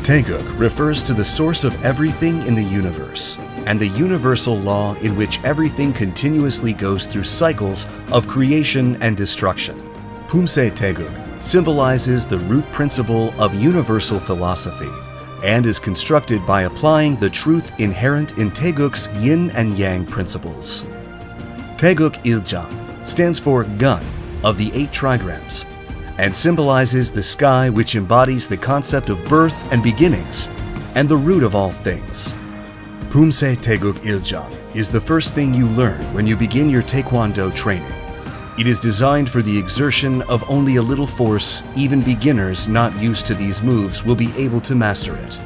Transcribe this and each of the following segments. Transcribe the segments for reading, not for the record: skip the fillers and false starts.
Taegeuk refers to the source of everything in the universe, and the universal law in which everything continuously goes through cycles of creation and destruction. Pumse Taegeuk symbolizes the root principle of universal philosophy and is constructed by applying the truth inherent in Taegeuk's yin and yang principles. Taegeuk Iljang stands for gun of the 8 trigrams and symbolizes the sky, which embodies the concept of birth and beginnings and the root of all things. Pumse Taegeuk Iljang is the first thing you learn when you begin your Taekwondo training. It is designed for the exertion of only a little force. Even beginners not used to these moves will be able to master it.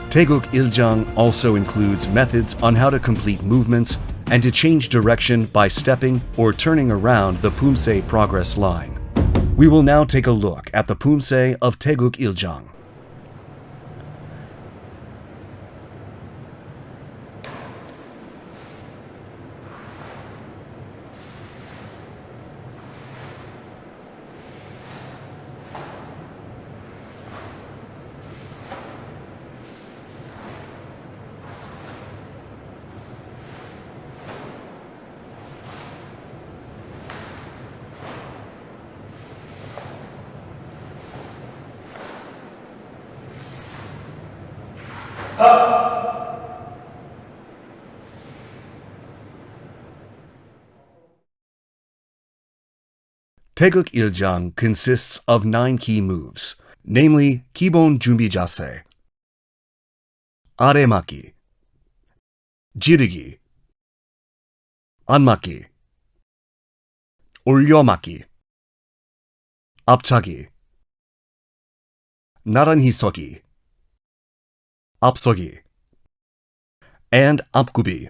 Taegeuk Iljang also includes methods on how to complete movements and to change direction by stepping or turning around the Pumse progress line. We will now take a look at the Pumse of Taegeuk Iljang. Taegeuk Iljang consists of 9 key moves, namely Kibon Junbi Jase, Aremaki, Jirigi, Anmaki, Oryomaki, Apchagi, Naranhisogi, Apsogi, and Apgubi.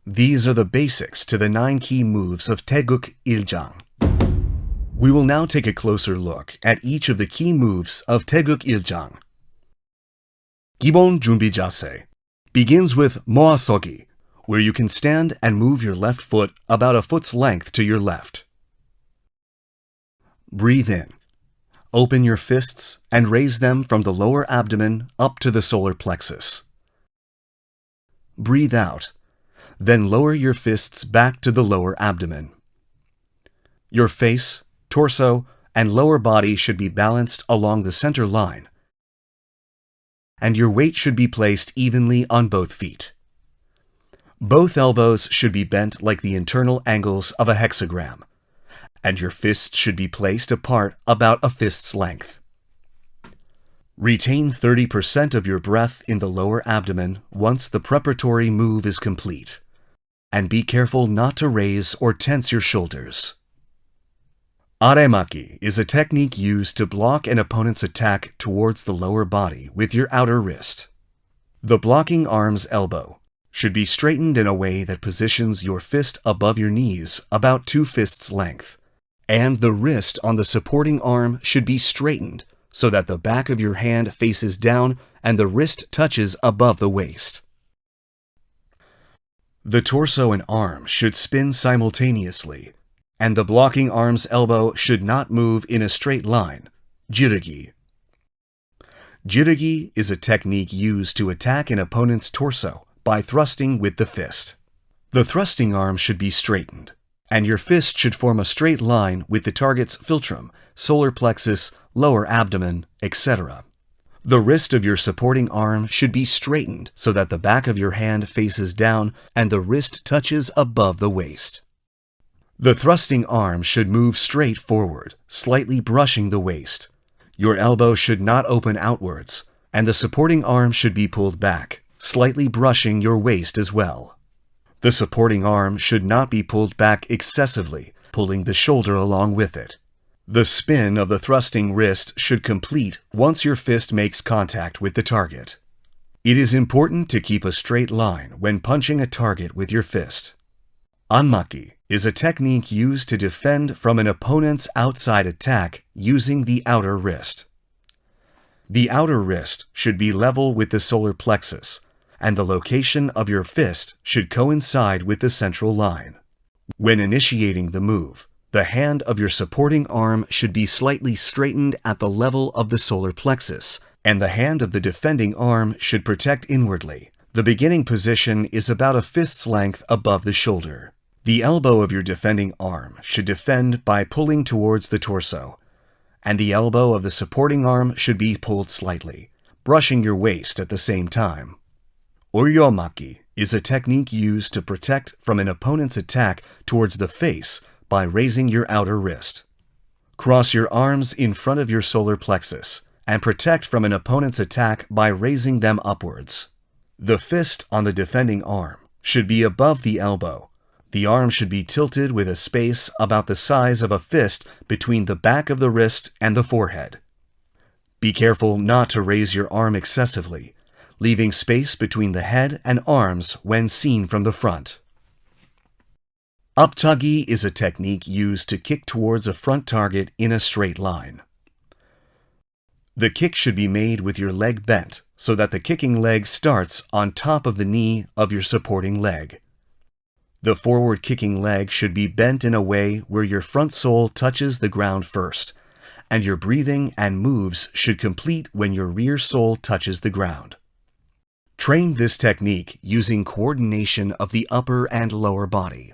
These are the basics to the 9 key moves of Taegeuk Iljang. We will now take a closer look at each of the key moves of Taegeuk Iljang. Kibon Junbi Jase begins with Moasogi, where you can stand and move your left foot about a foot's length to your left. Breathe in. Open your fists and raise them from the lower abdomen up to the solar plexus. Breathe out. Then lower your fists back to the lower abdomen. Your face, torso, and lower body should be balanced along the center line, and your weight should be placed evenly on both feet. Both elbows should be bent like the internal angles of a hexagram, and your fists should be placed apart about a fist's length. Retain 30% of your breath in the lower abdomen once the preparatory move is complete, and be careful not to raise or tense your shoulders. Aremaki is a technique used to block an opponent's attack towards the lower body with your outer wrist. The blocking arm's elbow should be straightened in a way that positions your fist above your knees about 2 fists' length, and the wrist on the supporting arm should be straightened so that the back of your hand faces down and the wrist touches above the waist. The torso and arm should spin simultaneously, and the blocking arm's elbow should not move in a straight line, jirigi. Jirigi is a technique used to attack an opponent's torso by thrusting with the fist. The thrusting arm should be straightened, and your fist should form a straight line with the target's philtrum, solar plexus, lower abdomen, etc. The wrist of your supporting arm should be straightened so that the back of your hand faces down and the wrist touches above the waist. The thrusting arm should move straight forward, slightly brushing the waist. Your elbow should not open outwards, and the supporting arm should be pulled back, slightly brushing your waist as well. The supporting arm should not be pulled back excessively, pulling the shoulder along with it. The spin of the thrusting wrist should complete once your fist makes contact with the target. It is important to keep a straight line when punching a target with your fist. Anmaki is a technique used to defend from an opponent's outside attack using the outer wrist. The outer wrist should be level with the solar plexus, and the location of your fist should coincide with the central line. When initiating the move, the hand of your supporting arm should be slightly straightened at the level of the solar plexus, and the hand of the defending arm should protect inwardly. The beginning position is about a fist's length above the shoulder. The elbow of your defending arm should defend by pulling towards the torso, and the elbow of the supporting arm should be pulled slightly, brushing your waist at the same time. Oryomaki is a technique used to protect from an opponent's attack towards the face by raising your outer wrist. Cross your arms in front of your solar plexus and protect from an opponent's attack by raising them upwards. The fist on the defending arm should be above the elbow. The arm should be tilted with a space about the size of a fist between the back of the wrist and the forehead. Be careful not to raise your arm excessively, leaving space between the head and arms when seen from the front. Uptugi is a technique used to kick towards a front target in a straight line. The kick should be made with your leg bent so that the kicking leg starts on top of the knee of your supporting leg. The forward kicking leg should be bent in a way where your front sole touches the ground first, and your breathing and moves should complete when your rear sole touches the ground. Train this technique using coordination of the upper and lower body.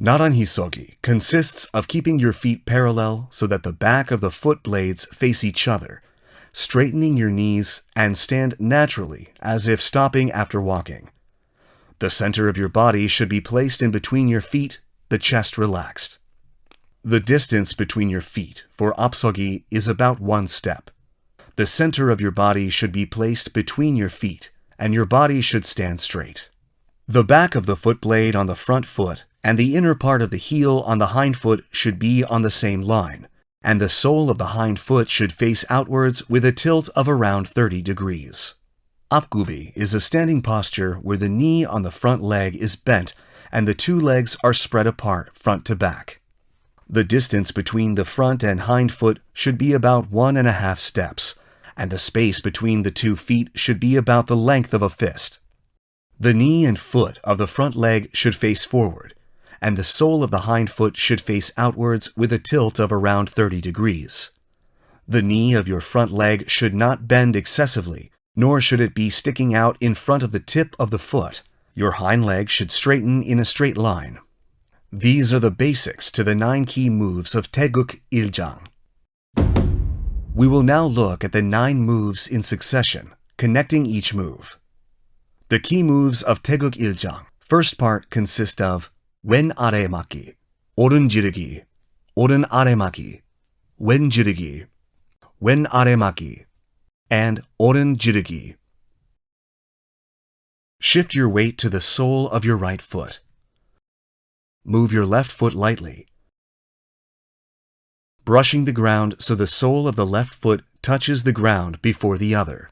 Naranhisogi consists of keeping your feet parallel so that the back of the foot blades face each other, straightening your knees, and stand naturally as if stopping after walking. The center of your body should be placed in between your feet, the chest relaxed. The distance between your feet for apsogi is about 1 step. The center of your body should be placed between your feet, and your body should stand straight. The back of the foot blade on the front foot and the inner part of the heel on the hind foot should be on the same line, and the sole of the hind foot should face outwards with a tilt of around 30 degrees. Apgubi is a standing posture where the knee on the front leg is bent and the two legs are spread apart front to back. The distance between the front and hind foot should be about 1.5 steps, and the space between the 2 feet should be about the length of a fist. The knee and foot of the front leg should face forward, and the sole of the hind foot should face outwards with a tilt of around 30 degrees. The knee of your front leg should not bend excessively, nor should it be sticking out in front of the tip of the foot. Your hind leg should straighten in a straight line. These are the basics to the 9 key moves of Taegeuk Iljang. We will now look at the 9 moves in succession, connecting each move. The key moves of Taegeuk Iljang. First part consists of wen are maki, oren jirugi, oren are maki, wen jirugi, wen are maki, and oren jirugi. Shift your weight to the sole of your right foot. Move your left foot lightly, brushing the ground so the sole of the left foot touches the ground before the other.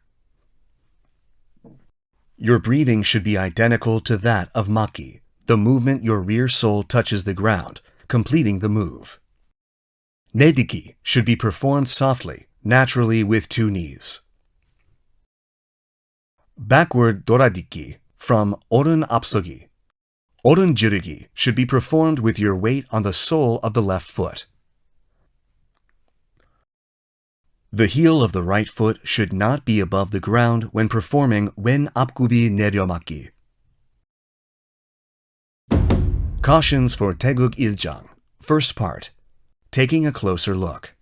Your breathing should be identical to that of maki, the movement your rear sole touches the ground, completing the move. Nediki should be performed softly, naturally with 2 knees. Backward doradiki from oren apsogi. Oren jirugi should be performed with your weight on the sole of the left foot. The heel of the right foot should not be above the ground when performing wen apgubi neryomaki. Cautions for Taegeuk Iljang. First part. Taking a closer look.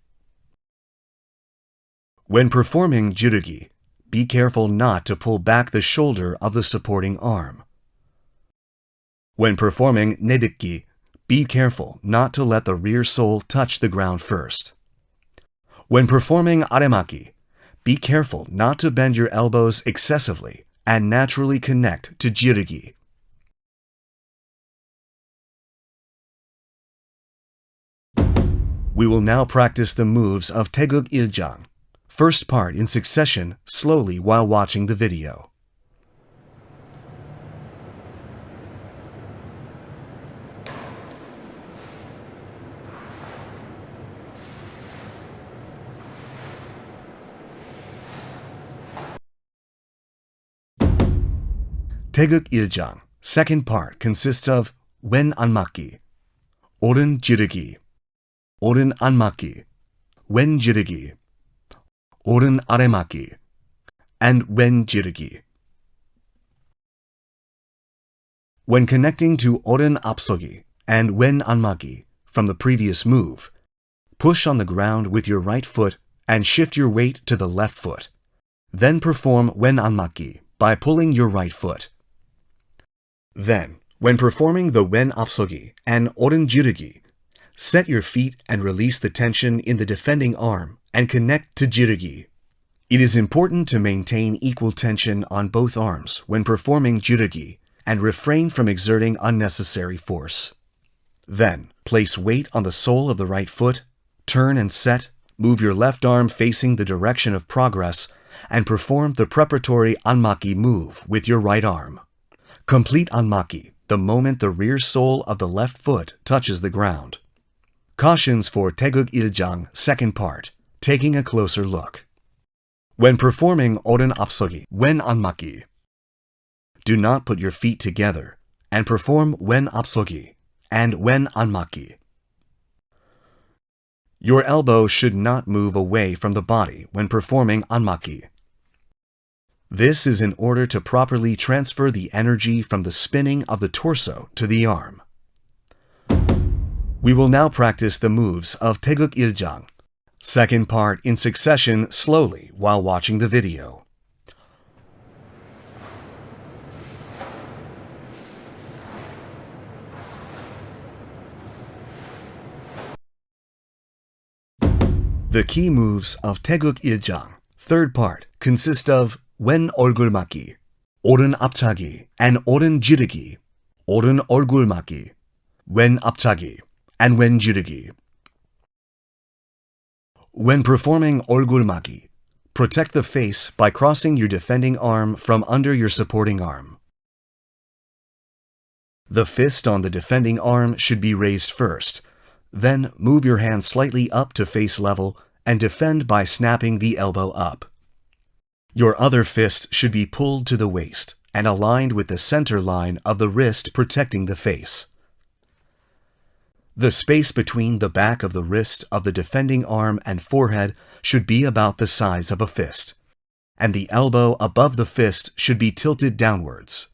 When performing jirugi, be careful not to pull back the shoulder of the supporting arm. When performing nediki, be careful not to let the rear sole touch the ground first. When performing aremaki, be careful not to bend your elbows excessively and naturally connect to jirugi. We will now practice the moves of Taegeuk Iljang. First part in succession, slowly while watching the video. Taegeuk Iljang. Second part consists of wen anmaki, oren jirugi, oren anmaki, wen jirugi, 오른 아래막기, and wen jirugi. When connecting to oren apsogi and wen anmaki from the previous move, push on the ground with your right foot and shift your weight to the left foot. Then perform wen anmaki by pulling your right foot. Then, when performing the wen apsogi and oren jirugi, set your feet and release the tension in the defending arm and connect to jirugi. It is important to maintain equal tension on both arms when performing jirugi and refrain from exerting unnecessary force. Then, place weight on the sole of the right foot, turn and set, move your left arm facing the direction of progress, and perform the preparatory anmaki move with your right arm. Complete anmaki the moment the rear sole of the left foot touches the ground. Cautions for Taegeuk Iljang second part, taking a closer look. When performing oren apsogi, wen anmaki, do not put your feet together and perform wen apsogi and wen anmaki. Your elbow should not move away from the body when performing anmaki. This is in order to properly transfer the energy from the spinning of the torso to the arm. We will now practice the moves of Taegeuk Iljang, second part in succession slowly while watching the video. The key moves of Taegeuk Iljang, third part, consist of wen 얼굴막기, 오른 앞차기, and 오른 지르기, 오른 얼굴막기, wen 앞차기, and wen jirugi. When performing 얼굴막기, protect the face by crossing your defending arm from under your supporting arm. The fist on the defending arm should be raised first. Then move your hand slightly up to face level and defend by snapping the elbow up. Your other fist should be pulled to the waist and aligned with the center line of the wrist protecting the face. The space between the back of the wrist of the defending arm and forehead should be about the size of a fist, and the elbow above the fist should be tilted downwards.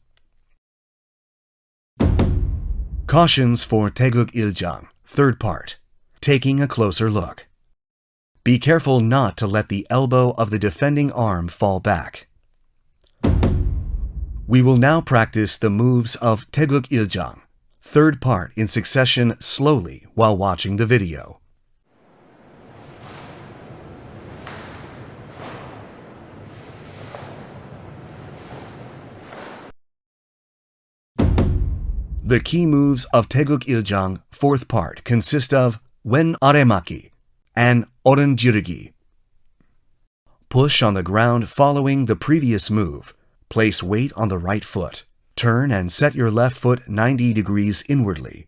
Cautions for Taegeuk Iljang, third part, taking a closer look. Be careful not to let the elbow of the defending arm fall back. We will now practice the moves of Taegeuk Iljang, third part in succession slowly while watching the video. The key moves of Taegeuk Iljang, fourth part, consist of wen aremaki and oren jirugi. Push on the ground following the previous move. Place weight on the right foot. Turn and set your left foot 90 degrees inwardly.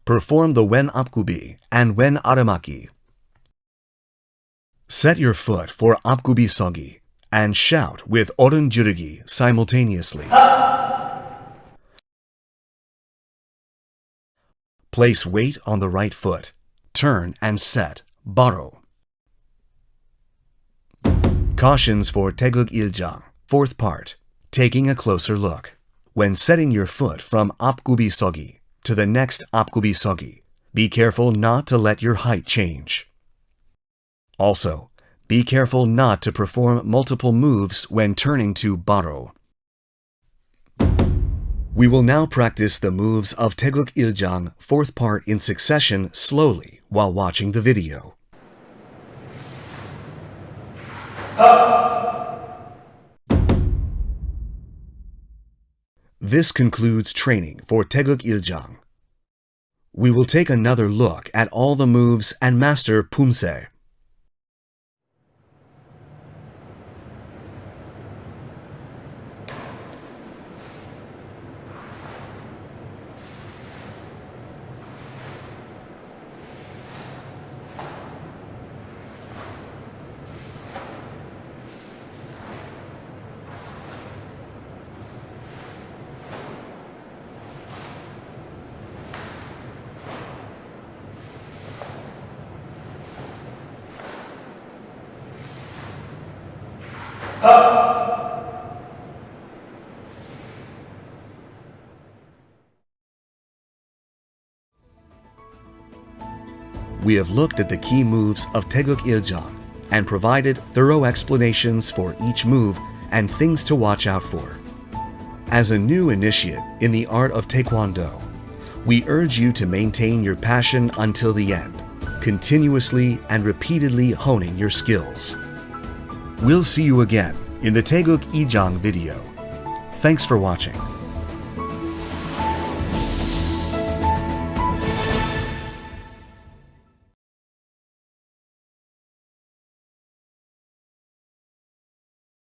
Perform the wen apgubi and wen aremaki. Set your foot for apgubi sogi and shout with oren jirugi simultaneously. Place weight on the right foot. Turn and set baro. Cautions for Taegeuk Iljang, fourth part, taking a closer look. When setting your foot from apgubi sogi to the next apgubi sogi, be careful not to let your height change. Also, be careful not to perform multiple moves when turning to baro. We will now practice the moves of Taegeuk Iljang, fourth part in succession slowly while watching the video. This concludes training for Taegeuk Iljang. We will take another look at all the moves and master Pumse. We have looked at the key moves of Taegeuk Jang and provided thorough explanations for each move and things to watch out for. As a new initiate in the art of Taekwondo, we urge you to maintain your passion until the end, continuously and repeatedly honing your skills. We'll see you again in the Taegeuk Jang video. Thanks for watching.